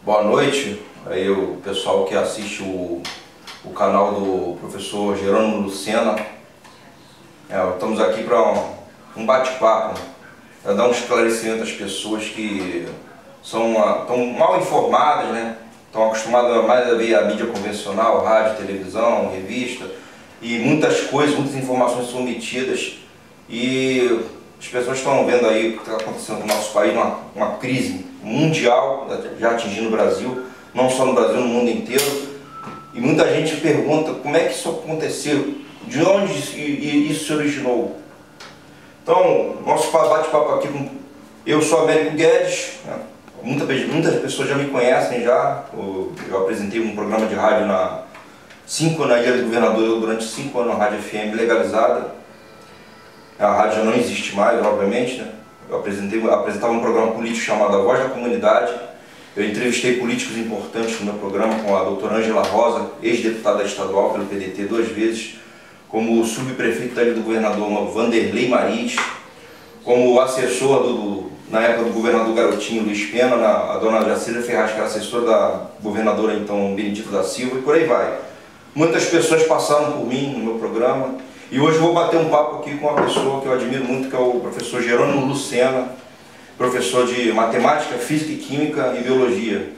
Boa noite, aí o pessoal que assiste o canal do professor Jerônimo Lucena. Estamos aqui para um bate-papo, para dar um esclarecimento às pessoas que estão mal informadas, né? Estão acostumadas mais a ver a mídia convencional, rádio, televisão, revista, e muitas informações são omitidas, e as pessoas estão vendo aí o que está acontecendo no nosso país, uma crise mundial, já atingindo o Brasil, não só no Brasil, no mundo inteiro. E muita gente pergunta como é que isso aconteceu, de onde isso se originou. Então, nosso bate-papo aqui eu sou Américo Guedes, né? Muitas pessoas já me conhecem já. Eu apresentei um programa de rádio na Ilha do Governador durante 5 anos, na Rádio FM legalizada. A rádio já não existe mais, obviamente, né? Eu apresentava um programa político chamado A Voz da Comunidade. Eu entrevistei políticos importantes no meu programa, com a doutora Ângela Rosa, ex-deputada estadual pelo PDT 2 vezes, como o subprefeito da Ilha do Governador, Vanderlei Maris, como assessor na época do governador Garotinho, Luiz Pena, a dona Jacira Ferraz, que era assessora da governadora então Benedito da Silva, e por aí vai. Muitas pessoas passaram por mim no meu programa, e hoje eu vou bater um papo aqui com uma pessoa que eu admiro muito, que é o professor Jerônimo Lucena, professor de Matemática, Física e Química e Biologia.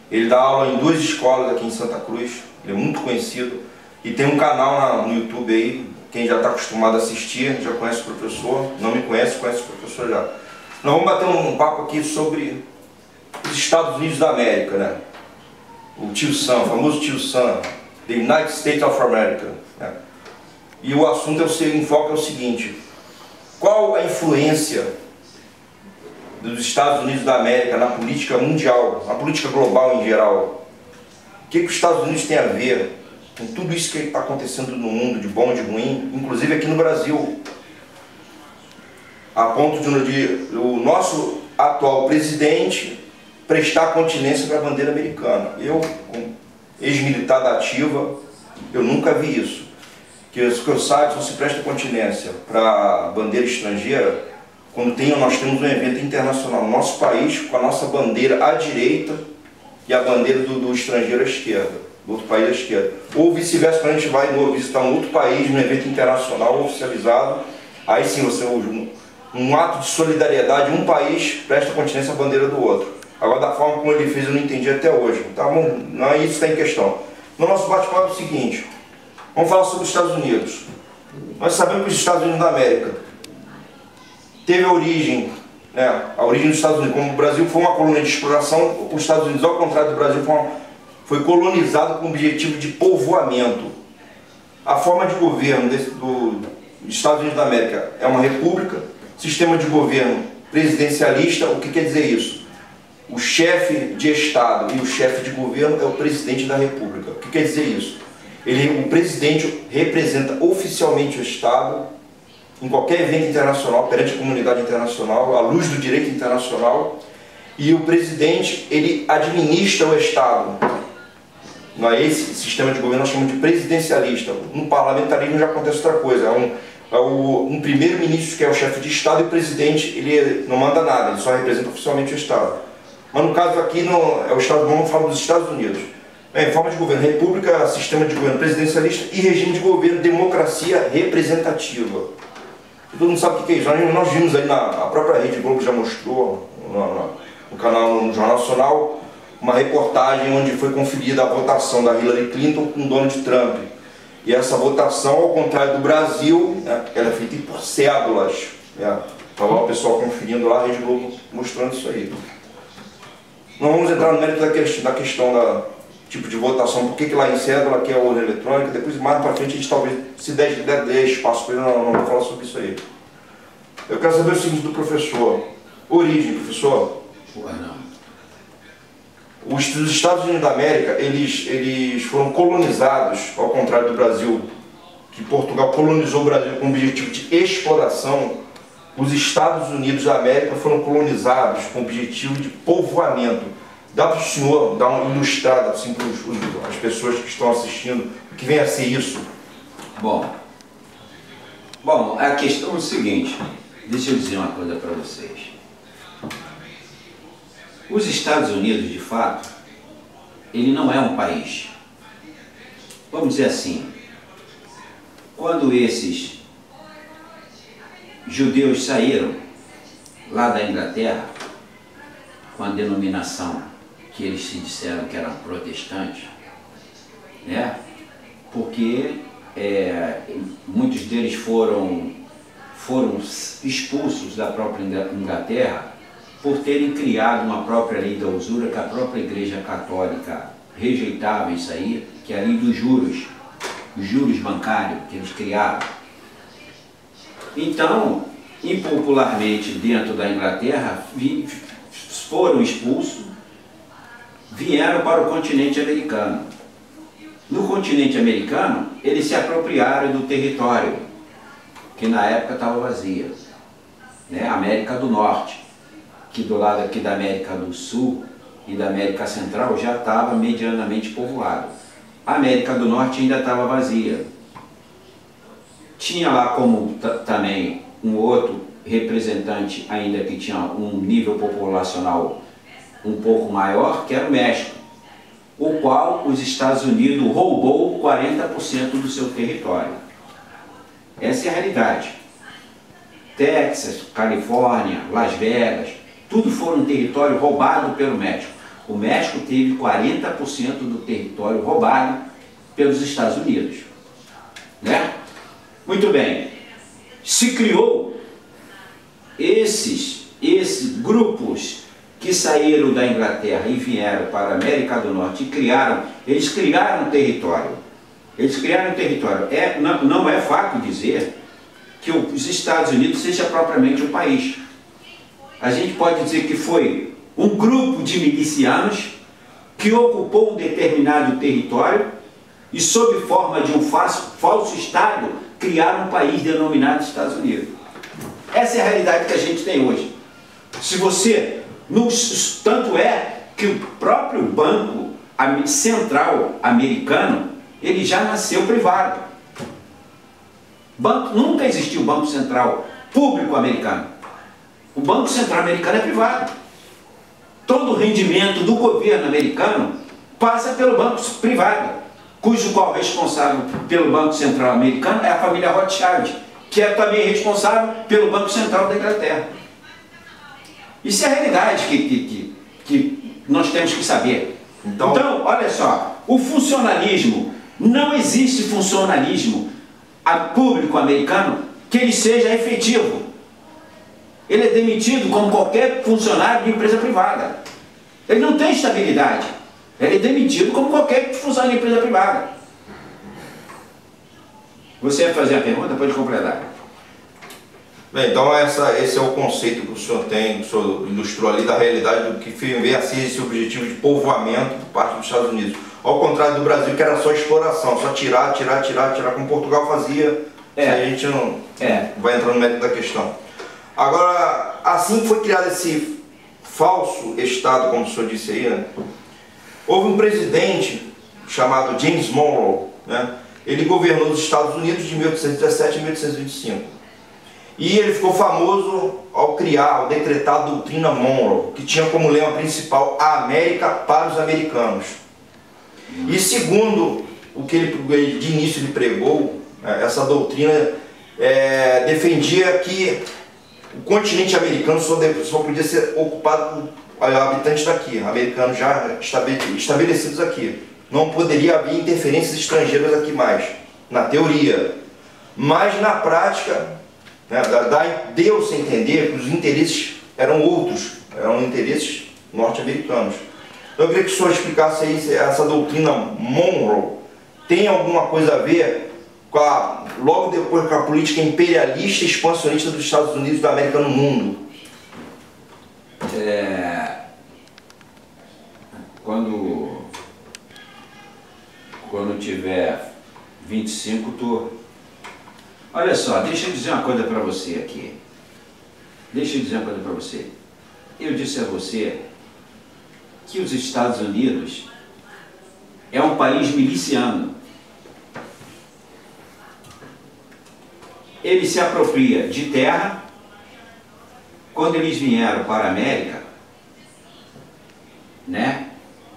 Ele dá aula em 2 escolas aqui em Santa Cruz, ele é muito conhecido, e tem um canal no YouTube aí, quem já está acostumado a assistir, já conhece o professor, não me conhece, conhece o professor já. Nós vamos bater um papo aqui sobre os Estados Unidos da América, né? O tio Sam, o famoso tio Sam, The United States of America, né? E o assunto, o enfoque é o seguinte: qual a influência dos Estados Unidos da América na política mundial, na política global em geral? O que os Estados Unidos têm a ver com tudo isso que está acontecendo no mundo, de bom e de ruim, inclusive aqui no Brasil, a ponto de o nosso atual presidente prestar continência para a bandeira americana? Eu, como ex-militar da ativa, eu nunca vi isso. Que eu saiba, só se presta continência para a bandeira estrangeira quando nós temos um evento internacional no nosso país, com a nossa bandeira à direita e a bandeira do estrangeiro à esquerda, do outro país à esquerda. Ou vice-versa, quando a gente vai visitar um outro país, num evento internacional oficializado, aí sim você usa um ato de solidariedade, um país presta continência à bandeira do outro. Agora, da forma como ele fez, eu não entendi até hoje. Tá bom? Não é isso que está em questão. No nosso bate-papo é o seguinte: vamos falar sobre os Estados Unidos. Nós sabemos que os Estados Unidos da América teve a origem dos Estados Unidos. Como o Brasil foi uma colônia de exploração, os Estados Unidos, ao contrário do Brasil, foi colonizado com o objetivo de povoamento. A forma de governo dos Estados Unidos da América é uma república, sistema de governo presidencialista. O que quer dizer isso? O chefe de Estado e o chefe de governo é o presidente da república. O que quer dizer isso? O presidente representa oficialmente o Estado em qualquer evento internacional, perante a comunidade internacional, à luz do direito internacional, e o presidente, ele administra o Estado. Não é esse sistema de governo, nós chamamos de presidencialista. No parlamentarismo já acontece outra coisa, um primeiro-ministro que é o chefe de Estado, e o presidente, ele não manda nada, ele só representa oficialmente o Estado. Mas no caso aqui, vamos falar dos Estados Unidos. Forma de governo: república, sistema de governo presidencialista, e regime de governo, democracia representativa. E todo mundo sabe o que é isso. Nós vimos aí, a própria Rede Globo já mostrou no canal, no Jornal Nacional, uma reportagem onde foi conferida a votação da Hillary Clinton com Donald Trump. E essa votação, ao contrário do Brasil, ela é feita por cédulas. Estava lá o pessoal conferindo lá, a Rede Globo mostrando isso aí. Não vamos entrar no mérito da questão da tipo de votação, por que lá em cédula, que é urna eletrônica. Depois, mais para frente, a gente talvez, se der espaço para ele, não vou falar sobre isso aí. Eu quero saber o seguinte do professor: origem, professor. Os Estados Unidos da América, eles foram colonizados, ao contrário do Brasil, que Portugal colonizou o Brasil com o objetivo de exploração. Os Estados Unidos da América foram colonizados com o objetivo de povoamento. Dá para o senhor dar uma ilustrada assim, para as pessoas que estão assistindo, o que vem a ser isso? Bom, a questão é o seguinte: deixa eu dizer uma coisa para vocês. Os Estados Unidos, de fato, ele não é um país. Vamos dizer assim, quando esses judeus saíram lá da Inglaterra, com a denominação que eles se disseram que eram protestantes, né? Porque muitos deles foram expulsos da própria Inglaterra por terem criado uma própria lei da usura que a própria Igreja Católica rejeitava isso aí, que é a lei dos juros, os juros bancários que eles criaram. Então, impopularmente dentro da Inglaterra, foram expulsos, vieram para o continente americano. No continente americano, eles se apropriaram do território, que na época estava vazia, né? América do Norte, que do lado aqui da América do Sul e da América Central já estava medianamente povoado. A América do Norte ainda estava vazia. Tinha lá como também um outro representante ainda que tinha um nível populacional um pouco maior, que era o México, o qual os Estados Unidos roubou 40% do seu território. Essa é a realidade. Texas, Califórnia, Las Vegas, tudo foi um território roubado pelo México. O México teve 40% do território roubado pelos Estados Unidos, né? Muito bem. Se criou esses grupos que saíram da Inglaterra e vieram para a América do Norte e eles criaram território. Eles criaram território. Não é fato dizer que os Estados Unidos seja propriamente um país. A gente pode dizer que foi um grupo de milicianos que ocupou um determinado território e, sob forma de um falso Estado, criaram um país denominado Estados Unidos. Essa é a realidade que a gente tem hoje. Se você... Tanto é que o próprio Banco Central americano, ele já nasceu privado. Nunca existiu o Banco Central público americano. O Banco Central americano é privado. Todo o rendimento do governo americano passa pelo banco privado, cujo qual responsável pelo Banco Central americano é a família Rothschild, que é também responsável pelo Banco Central da Inglaterra. Isso é a realidade que nós temos que saber. Então, olha só, o funcionalismo, não existe funcionalismo público americano que ele seja efetivo. Ele é demitido como qualquer funcionário de empresa privada. Ele não tem estabilidade. Ele é demitido como qualquer funcionário de empresa privada. Você vai fazer a pergunta? Pode completar. Bem, então esse é o conceito que o senhor tem, que o senhor ilustrou ali, da realidade do que vem a ser esse objetivo de povoamento por parte dos Estados Unidos. Ao contrário do Brasil, que era só exploração, só tirar, como Portugal fazia. A gente não vai entrar no mérito da questão. Agora, assim que foi criado esse falso Estado, como o senhor disse aí, né? Houve um presidente chamado James Monroe, né? Ele governou os Estados Unidos de 1817 a 1825. E ele ficou famoso ao decretar a doutrina Monroe, que tinha como lema principal a América para os americanos. E segundo o que ele de início ele pregou, essa doutrina defendia que o continente americano só podia ser ocupado por habitantes daqui, americanos já estabelecidos aqui. Não poderia haver interferências estrangeiras aqui mais, na teoria. Mas na prática, deu-se a entender que os interesses eram outros, eram interesses norte-americanos. Então eu queria que o senhor explicasse aí essa doutrina Monroe tem alguma coisa a ver com logo depois com a política imperialista e expansionista dos Estados Unidos da América no mundo. Quando tiver 25, olha só, deixa eu dizer uma coisa para você aqui. Eu disse a você que os Estados Unidos é um país miliciano. Ele se apropria de terra. Quando eles vieram para a América, né?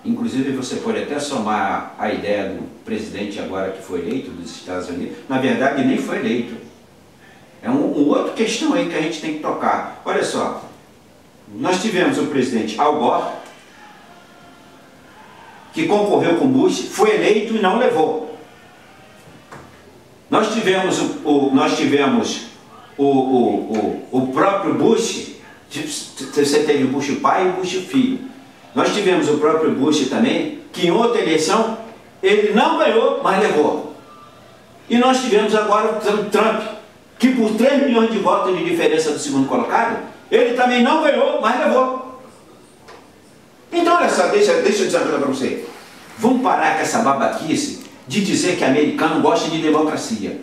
Inclusive você pode até somar a ideia do presidente agora que foi eleito dos Estados Unidos, na verdade nem foi eleito. É um outra questão aí que a gente tem que tocar. Olha só, nós tivemos o presidente Al Gore, que concorreu com Bush, foi eleito e não levou. Nós tivemos o próprio Bush, você teve o Bush pai e o Bush filho. Nós tivemos o próprio Bush também, que em outra eleição ele não ganhou, mas levou. E nós tivemos agora o Trump, que por 3 milhões de votos de diferença do segundo colocado, ele também não ganhou, mas levou. Então olha só, deixa eu dizer uma coisa para você. Vamos parar com essa babaquice de dizer que americano gosta de democracia.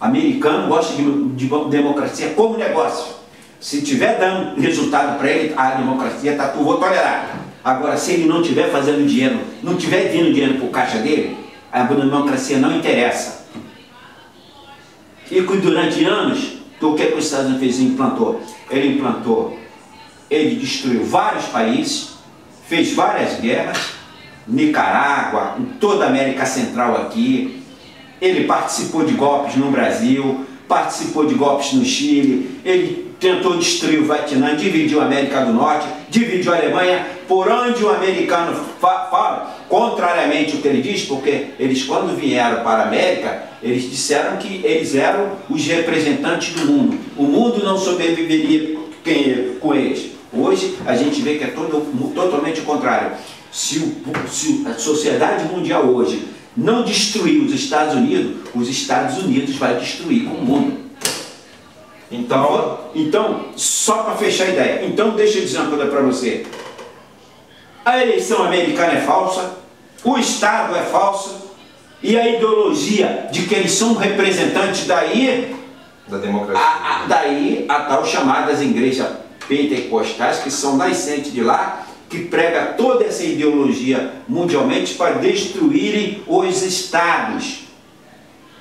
Americano gosta de democracia como negócio. Se tiver dando resultado para ele, a democracia está tudo, vou tolerar. Agora, se ele não estiver fazendo dinheiro, não estiver vindo dinheiro para o caixa dele, a democracia não interessa. E durante anos, o que os Estados Unidos implantou? Ele destruiu vários países, fez várias guerras, Nicarágua, em toda a América Central aqui, ele participou de golpes no Brasil, participou de golpes no Chile, ele tentou destruir o Vietnã, dividiu a América do Norte, dividiu a Alemanha, por onde o americano fala, contrariamente ao que ele diz, porque eles quando vieram para a América, eles disseram que eles eram os representantes do mundo. O mundo não sobreviveria com eles. Hoje a gente vê que é totalmente o contrário. Se a sociedade mundial hoje não destruir os Estados Unidos vai destruir o mundo. Então só para fechar a ideia, então deixa eu dizer uma coisa para você. A eleição americana é falsa, o Estado é falso, e a ideologia de que eles são representantes daí, da democracia, daí a tal chamadas igrejas pentecostais, que são nascentes de lá, que prega toda essa ideologia mundialmente para destruírem os estados.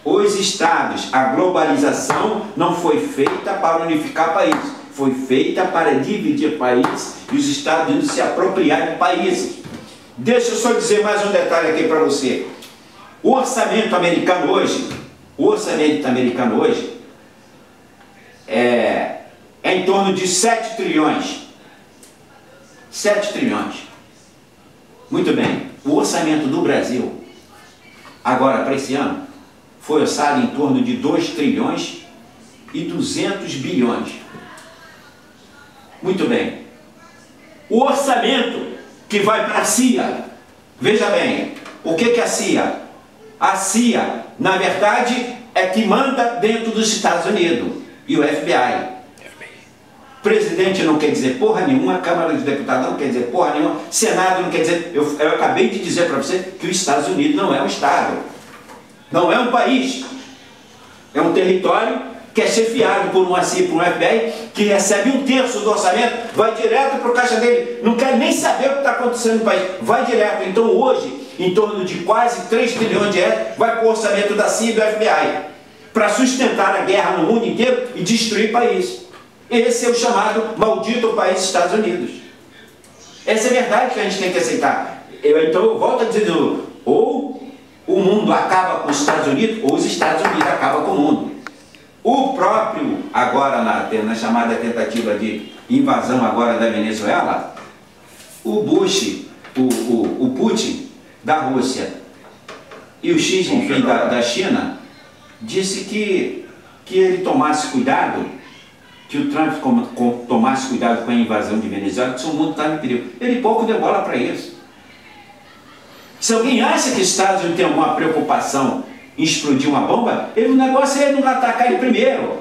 Os estados, a globalização não foi feita para unificar países, foi feita para dividir países e os Estados Unidos se apropriar de países. Deixa eu só dizer mais um detalhe aqui para você. O orçamento americano hoje é em torno de 7 trilhões. 7 trilhões. Muito bem. O orçamento do Brasil, agora para esse ano, foi orçado em torno de 2 trilhões e 200 bilhões. Muito bem. O orçamento que vai para a CIA, veja bem, o que é a CIA? A CIA, na verdade, é que manda dentro dos Estados Unidos, e o FBI. Presidente não quer dizer porra nenhuma, Câmara dos Deputados não quer dizer porra nenhuma, Senado não quer dizer... Eu acabei de dizer para você que os Estados Unidos não é um Estado, não é um país, é um território que é chefiado por uma CIA, por um FBI, que recebe 1/3 do orçamento, vai direto para o caixa dele, não quer nem saber o que está acontecendo no país, vai direto. Então hoje, em torno de quase 3 trilhões de reais, vai para o orçamento da CIA e do FBI, para sustentar a guerra no mundo inteiro e destruir país. Esse é o chamado maldito país Estados Unidos. Essa é a verdade que a gente tem que aceitar. Então eu volto a dizer, ou o mundo acaba com os Estados Unidos, ou os Estados Unidos acabam com o mundo. O próprio, agora na chamada tentativa de invasão agora da Venezuela, o Bush, o Putin da Rússia e o Xi Jinping da China, disse que ele tomasse cuidado, que o Trump tomasse cuidado com a invasão de Venezuela, que o mundo estava em perigo. Ele pouco deu bola para isso. Se alguém acha que os Estados Unidos tem alguma preocupação em explodir uma bomba, o negócio é não atacar ele primeiro.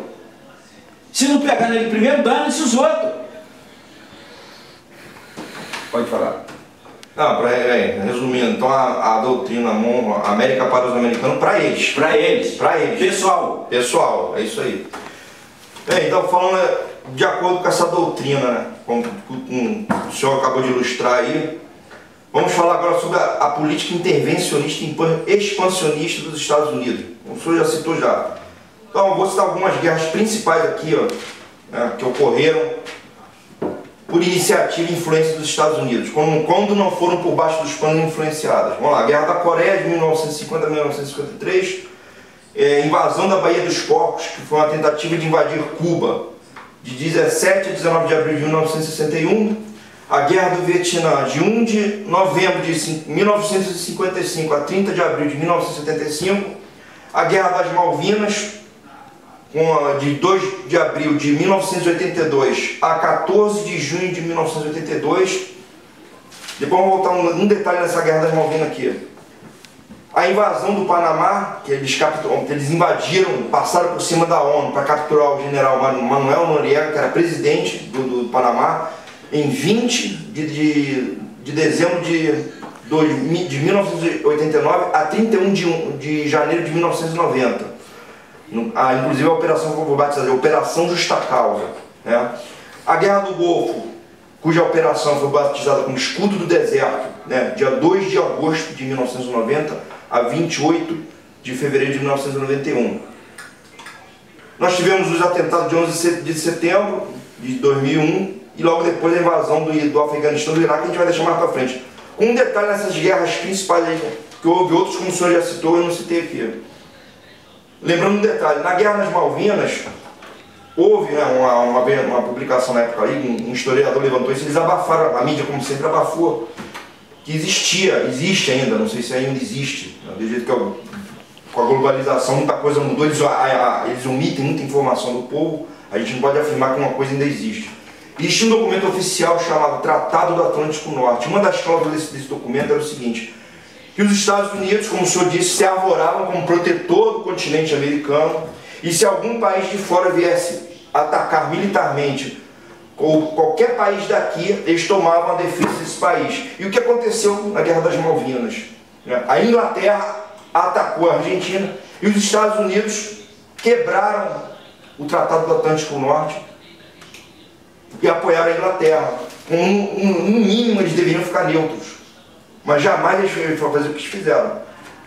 Se não pegar ele primeiro, dane-se os outros. Pode falar. Não, resumindo, então a doutrina América para os americanos, para eles. Para eles. Para eles. Pessoal. Pessoal, é isso aí. Então, falando de acordo com essa doutrina, né, como o senhor acabou de ilustrar aí, vamos falar agora sobre a política intervencionista e expansionista dos Estados Unidos. O senhor já citou já. Então, eu vou citar algumas guerras principais aqui, ó, né, que ocorreram. por iniciativa e influência dos Estados Unidos, quando não foram por baixo dos panos influenciadas. Vamos lá, Guerra da Coreia de 1950 a 1953, invasão da Baía dos Porcos, que foi uma tentativa de invadir Cuba, de 17 a 19 de abril de 1961, a Guerra do Vietnã, de 1 de novembro de 1955 a 30 de abril de 1975, a Guerra das Malvinas, de 2 de abril de 1982 a 14 de junho de 1982. Depois vamos voltar um detalhe nessa Guerra das Malvinas aqui. A invasão do Panamá, que eles invadiram, passaram por cima da ONU para capturar o general Manuel Noriega, que era presidente do Panamá, em 20 de dezembro de 1989 a 31 de janeiro de 1990. Inclusive a operação foi batizada de Operação Justa Causa, né? A Guerra do Golfo, cuja operação foi batizada como Escudo do Deserto, né? Dia 2 de agosto de 1990 a 28 de fevereiro de 1991. Nós tivemos os atentados de 11 de setembro de 2001 e logo depois a invasão do Afeganistão e do Iraque, que a gente vai deixar mais para frente. Com um detalhe nessas guerras principais aí, que houve outros, como o senhor já citou, eu não citei aqui. Lembrando um detalhe, na Guerra das Malvinas, houve, né, uma publicação na época aí, um historiador levantou isso, eles abafaram, a mídia como sempre abafou, que existe ainda, não sei se ainda existe, né, do jeito que com a globalização muita coisa mudou, eles omitem muita informação do povo, a gente não pode afirmar que uma coisa ainda existe. Existe um documento oficial chamado Tratado do Atlântico Norte. Uma das cláusulas desse documento era o seguinte: que os Estados Unidos, como o senhor disse, se arvoravam como protetor do continente americano, e se algum país de fora viesse atacar militarmente ou qualquer país daqui, eles tomavam a defesa desse país. E o que aconteceu na Guerra das Malvinas? A Inglaterra atacou a Argentina e os Estados Unidos quebraram o Tratado do Atlântico Norte e apoiaram a Inglaterra. No mínimo eles deveriam ficar neutros, mas jamais eles foram fazer o que eles fizeram.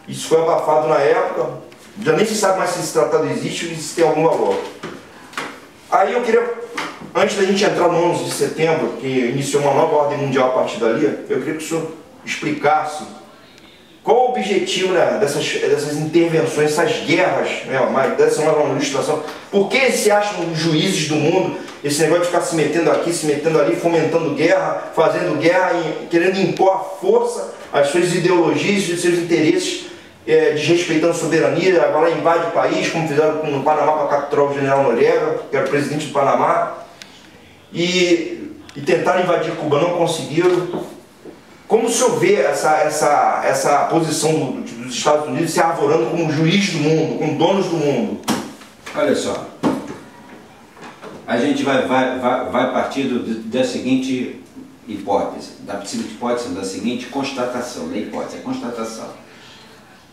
Isso foi abafado na época, já nem se sabe mais se esse tratado existe ou se tem algum valor. Aí eu queria, antes da gente entrar no 11 de setembro, que iniciou uma nova ordem mundial a partir dali, eu queria que o senhor explicasse qual o objetivo, né, dessas intervenções, essas guerras, né, dessa é uma ilustração. Por que se acham os juízes do mundo, esse negócio de ficar se metendo aqui, se metendo ali, fomentando guerra, fazendo guerra, e querendo impor a força, as suas ideologias e os seus interesses, desrespeitando a soberania, agora invade o país, como fizeram no Panamá para capturar o general Noriega, que era o presidente do Panamá, e tentaram invadir Cuba, não conseguiram. Como o senhor vê essa posição dos Estados Unidos se arvorando como juiz do mundo, como donos do mundo? Olha só, a gente vai partir da seguinte hipótese, da seguinte constatação, da hipótese, a constatação.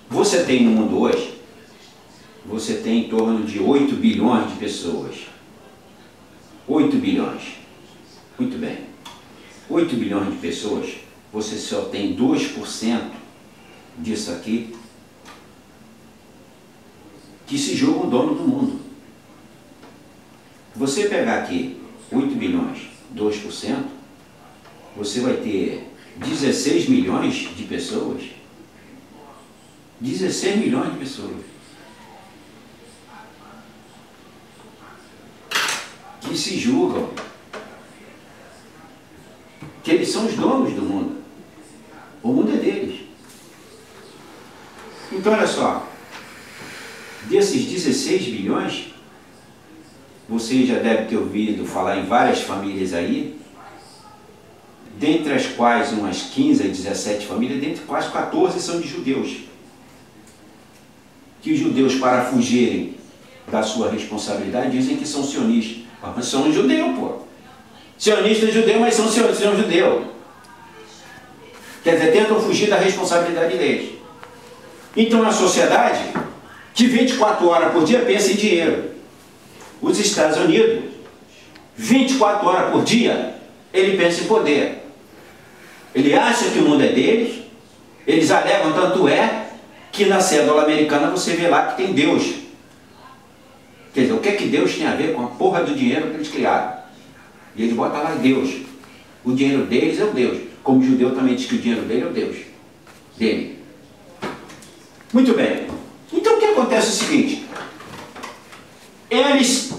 Você tem no mundo hoje, você tem em torno de 8 bilhões de pessoas. 8 bilhões. Muito bem. 8 bilhões de pessoas, você só tem 2% disso aqui que se julgam dono do mundo. Você pegar aqui 8 bilhões, 2%, você vai ter 16 milhões de pessoas. 16 milhões de pessoas que se julgam que eles são os donos do mundo. O mundo é deles. Então, olha só, desses 16 bilhões, você já deve ter ouvido falar em várias famílias aí, dentre as quais umas 15 a 17 famílias, dentre as quais 14 são de judeus. Que os judeus, para fugirem da sua responsabilidade, dizem que são sionistas. Mas são judeus, pô. Sionista é judeu, mas são judeus. Quer dizer, tentam fugir da responsabilidade deles. Então, a sociedade, que 24 horas por dia pensa em dinheiro. Os Estados Unidos, 24 horas por dia, ele pensa em poder. Ele acha que o mundo é deles, eles alegam, tanto é, que na cédula americana você vê lá que tem Deus. Quer dizer, o que é que Deus tem a ver com a porra do dinheiro que eles criaram? E eles botam lá Deus. O dinheiro deles é o Deus. Como o judeu também diz que o dinheiro dele é o Deus dele. Muito bem. Então o que acontece é o seguinte: eles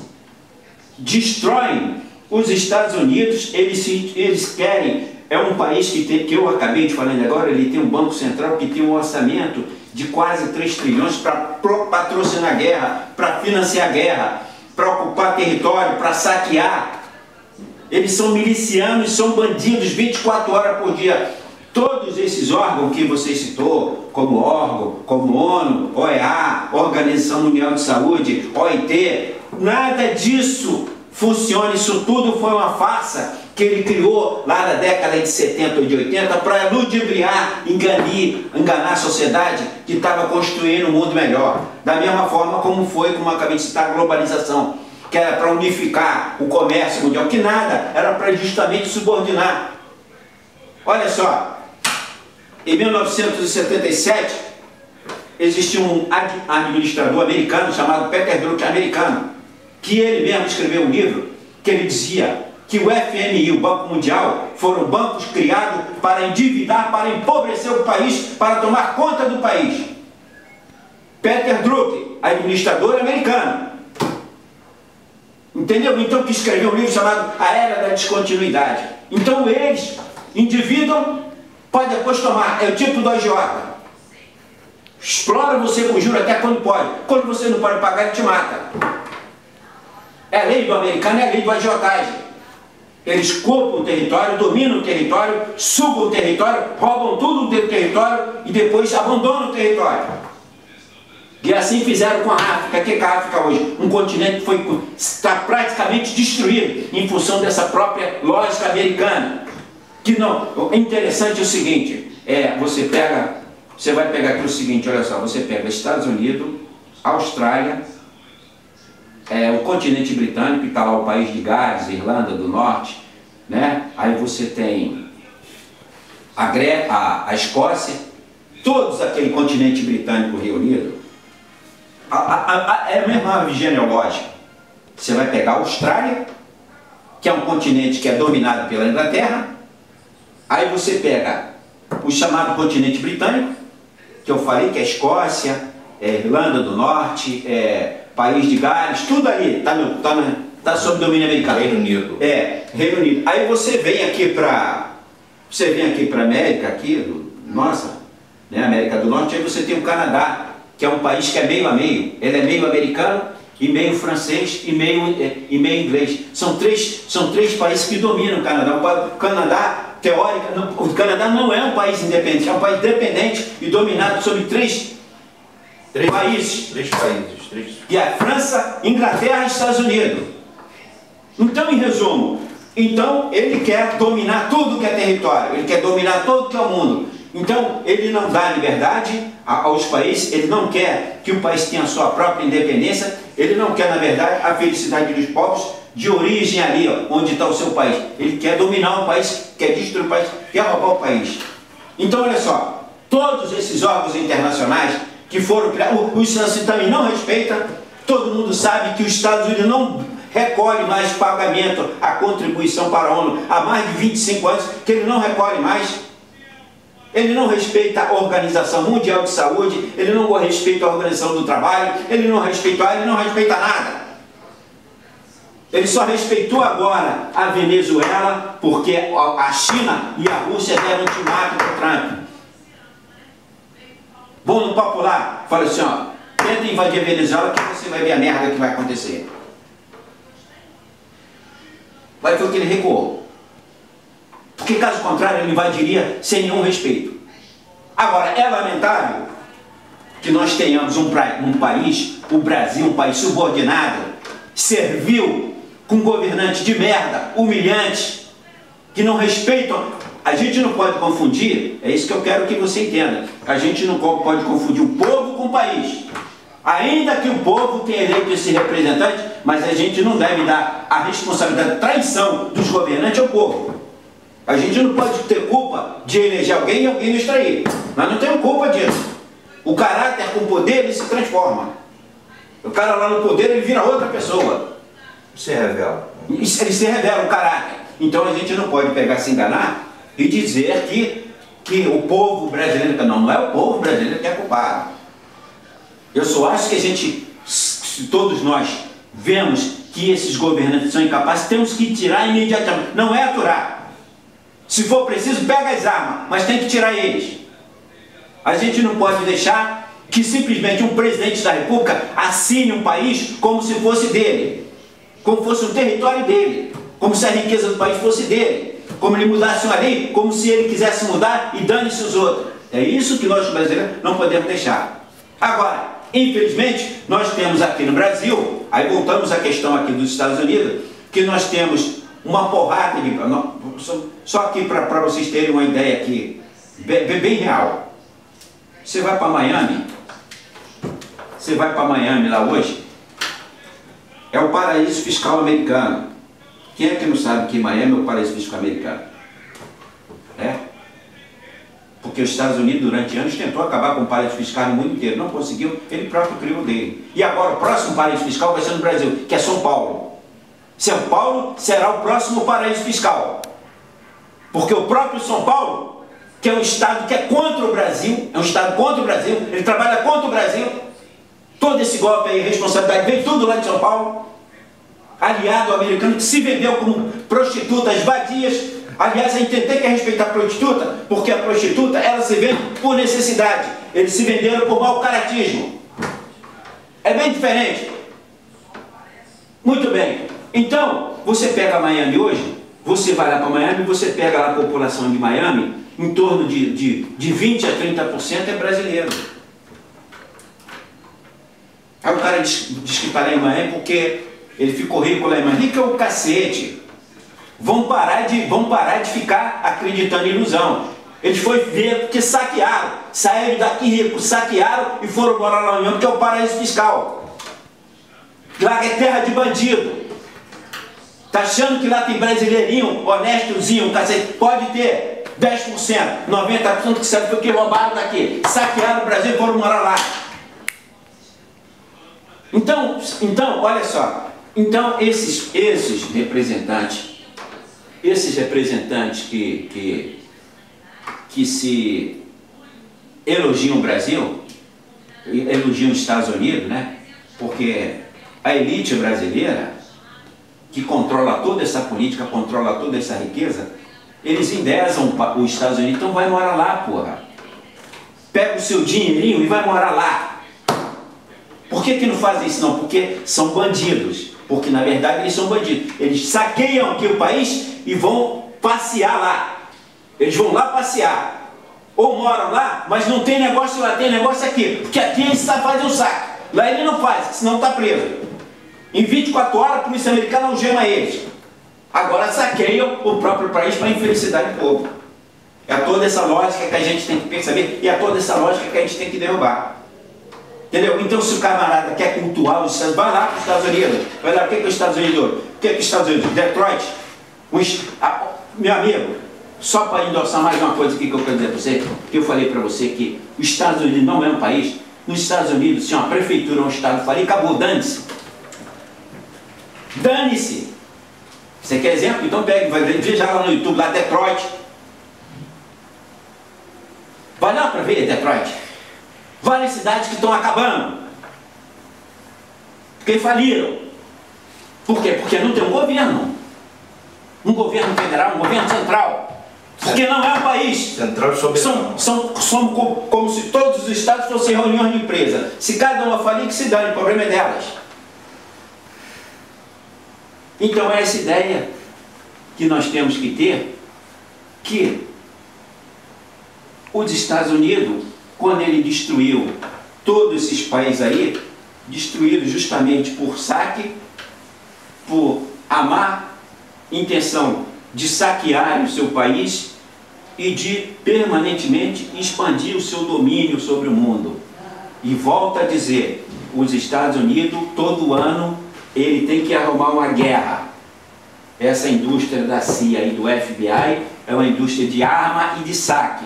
destroem os Estados Unidos, eles querem, é um país que eu acabei de falar agora, ele tem um banco central que tem um orçamento de quase 3 trilhões para patrocinar a guerra, para financiar a guerra, para ocupar território, para saquear. Eles são milicianos, são bandidos 24 horas por dia. Todos esses órgãos que você citou, como órgão, como ONU, OEA, Organização Mundial de Saúde, OIT, nada disso funciona. Isso tudo foi uma farsa que ele criou lá na década de 70 ou de 80 para ludibriar, enganar a sociedade que estava construindo um mundo melhor. Da mesma forma como foi, como eu acabei de citar, a globalização, que era para unificar o comércio mundial, que nada, era para justamente subordinar. Olha só, em 1977, existia um administrador americano chamado Peter Drucker, que ele mesmo escreveu um livro que ele dizia que o FMI, o Banco Mundial, foram bancos criados para endividar, para empobrecer o país, para tomar conta do país. Peter Drucker, administrador americano. Entendeu? Então, que escreveu um livro chamado A Era da Descontinuidade. Então, eles endividam, pode depois tomar, é o tipo do agiota. Explora você com juros até quando pode. Quando você não pode pagar, ele te mata. É a lei do americano, é a lei do agiotagem. Eles ocupam o território, dominam o território, sugam o território, roubam tudo do território e depois abandonam o território. E assim fizeram com a África. O que é a África hoje? Um continente que está praticamente destruído em função dessa própria lógica americana. Que não, é interessante o seguinte, você vai pegar aqui o seguinte, olha só, você pega Estados Unidos, Austrália, o continente britânico, que está lá o país de Gales, Irlanda do Norte, né? Aí você tem a Escócia, todos aquele continente britânico reunido. É a mesma genealógica. Você vai pegar a Austrália, que é um continente que é dominado pela Inglaterra. Aí você pega o chamado continente britânico, que eu falei que é Escócia, Irlanda do Norte, país de Gales, tudo ali está sob domínio americano. Reino Unido. Reino Unido. Aí você vem aqui para a América, né, América do Norte, aí você tem o Canadá, que é um país que é meio a meio. Ele é meio americano e meio francês e meio inglês. São três países que dominam o Canadá. O Canadá, o Canadá não é um país independente, é um país dependente e dominado sobre três países. E a França, Inglaterra e Estados Unidos. Então, em resumo, ele quer dominar tudo que é território, ele quer dominar todo que é o mundo. Então, ele não dá liberdade aos países, ele não quer que o país tenha a sua própria independência, ele não quer, na verdade, a felicidade dos povos de origem ali, onde está o seu país. Ele quer dominar o país, quer destruir o país, quer roubar o país. Então, olha só, todos esses órgãos internacionais que foram criados, o Estados também não respeita, todo mundo sabe que os Estados Unidos não recolhe mais pagamento, a contribuição para a ONU há mais de 25 anos, que ele não recolhe mais. Ele não respeita a Organização Mundial de Saúde, ele não respeita a Organização do Trabalho, ele não respeita nada. Ele só respeitou agora a Venezuela porque a China e a Rússia deram ultimato para o Trump. Bom, no popular, fala assim, tenta invadir a Venezuela que você vai ver a merda que vai acontecer. Vai ver o que ele recuou. Porque caso contrário ele invadiria sem nenhum respeito. Agora, é lamentável que nós tenhamos um país, o Brasil, um país subordinado, servil, com governantes de merda, humilhantes, que não respeitam. A gente não pode confundir, é isso que eu quero que você entenda, a gente não pode confundir o povo com o país. Ainda que o povo tenha eleito esse representante, mas a gente não deve dar a responsabilidade da traição dos governantes ao povo. A gente não pode ter culpa de eleger alguém e alguém nos trair. Nós não temos culpa disso. O caráter com o poder, ele se transforma. O cara lá no poder, ele vira outra pessoa. Se revela. Ele se revela, o caráter. Então a gente não pode pegar, se enganar e dizer que o povo brasileiro, não é o povo brasileiro que é culpado. Eu só acho que a gente, se todos nós vemos que esses governantes são incapazes, temos que tirar imediatamente, não é aturar. Se for preciso, pega as armas, mas tem que tirar eles. A gente não pode deixar que simplesmente um presidente da República assine um país como se fosse dele, como fosse um território dele, como se a riqueza do país fosse dele, como ele mudasse uma lei, como se ele quisesse mudar e dane-se os outros. É isso que nós brasileiros não podemos deixar. Agora, infelizmente, nós temos aqui no Brasil, aí voltamos à questão aqui dos Estados Unidos, que nós temos uma porrada de... Só aqui para vocês terem uma ideia aqui, bem real. Você vai para Miami, lá hoje, é o paraíso fiscal americano. Quem é que não sabe que Miami é o paraíso fiscal americano? É? Porque os Estados Unidos, durante anos, tentou acabar com o paraíso fiscal no mundo inteiro. Não conseguiu, ele próprio criou dele. E agora, o próximo paraíso fiscal vai ser no Brasil, que é São Paulo. São Paulo será o próximo paraíso fiscal. Porque o próprio São Paulo, que é um estado que é contra o Brasil, é um estado contra o Brasil, ele trabalha contra o Brasil, todo esse golpe aí, responsabilidade, vem tudo lá de São Paulo, aliado ao americano que se vendeu como prostitutas vadias. Aliás, a gente tem que respeitar a prostituta, porque a prostituta, ela se vende por necessidade, eles se venderam por mau caratismo. É bem diferente. Muito bem. Então, você pega Miami hoje, você vai lá para Miami, você pega lá a população de Miami, em torno de 20 a 30% é brasileiro. Aí o cara diz que está lá em Miami porque ele ficou rico lá em Miami. Rico é o cacete. Vão parar de ficar acreditando em ilusão. Eles foram ver porque saquearam, saíram daqui ricos, saquearam e foram morar lá mesmo, que é o paraíso fiscal. Lá é terra de bandido. Tá achando que lá tem brasileirinho, honestozinho, cacete? Pode ter 10%, 90% que sabe foi que roubaram daqui, saquearam o Brasil e foram morar lá. Então, olha só. Então, esses representantes que se elogiam o Brasil, elogiam os Estados Unidos, né? Porque a elite brasileira, que controla toda essa política, controla toda essa riqueza, eles endezam os Estados Unidos, então vai morar lá, porra. Pega o seu dinheirinho e vai morar lá. Por que não fazem isso não? Porque são bandidos. Porque na verdade eles são bandidos. Eles saqueiam aqui o país e vão passear lá. Eles vão lá passear. Ou moram lá, mas não tem negócio lá, tem negócio aqui. Porque aqui eles fazem um saque. Lá ele não faz, senão está preso. Em 24 horas a polícia americana algema eles. Agora saqueiam o próprio país para a infelicidade do povo. É toda essa lógica que a gente tem que perceber e é toda essa lógica que a gente tem que derrubar. Entendeu? Então, se o camarada quer cultuar os Estados Unidos, vai lá para os Estados Unidos. Vai lá, o que é os Estados Unidos? O que é os Estados Unidos? Detroit? Meu amigo, só para endossar mais uma coisa aqui que eu quero dizer para você, que eu falei para você que os Estados Unidos não é um país. Nos Estados Unidos, se uma prefeitura ou um estado falir, acabou, dane-se. Dane-se. Você quer exemplo? Então pega, vai veja lá no YouTube, lá Detroit. Vai lá para ver Detroit. Várias cidades que estão acabando. Porque faliram. Por quê? Porque não tem um governo. Um governo federal, um governo central. Porque não é um país. Central soberano. São como se todos os estados fossem reuniões de empresa. Se cada uma falir, que se dane, o problema é delas. Então é essa ideia que nós temos que ter, que os Estados Unidos, quando ele destruiu todos esses países aí, destruíram justamente por saque, por a má intenção de saquear o seu país e de permanentemente expandir o seu domínio sobre o mundo. E volto a dizer, os Estados Unidos, todo ano, ele tem que arrumar uma guerra. Essa indústria da CIA e do FBI é uma indústria de arma e de saque.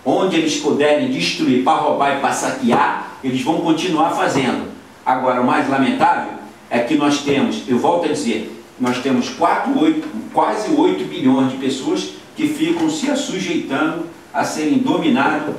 Onde eles puderem destruir para roubar e para saquear, eles vão continuar fazendo. Agora, o mais lamentável é que nós temos, eu volto a dizer, nós temos quase 8 bilhões de pessoas que ficam se assujeitando a serem dominados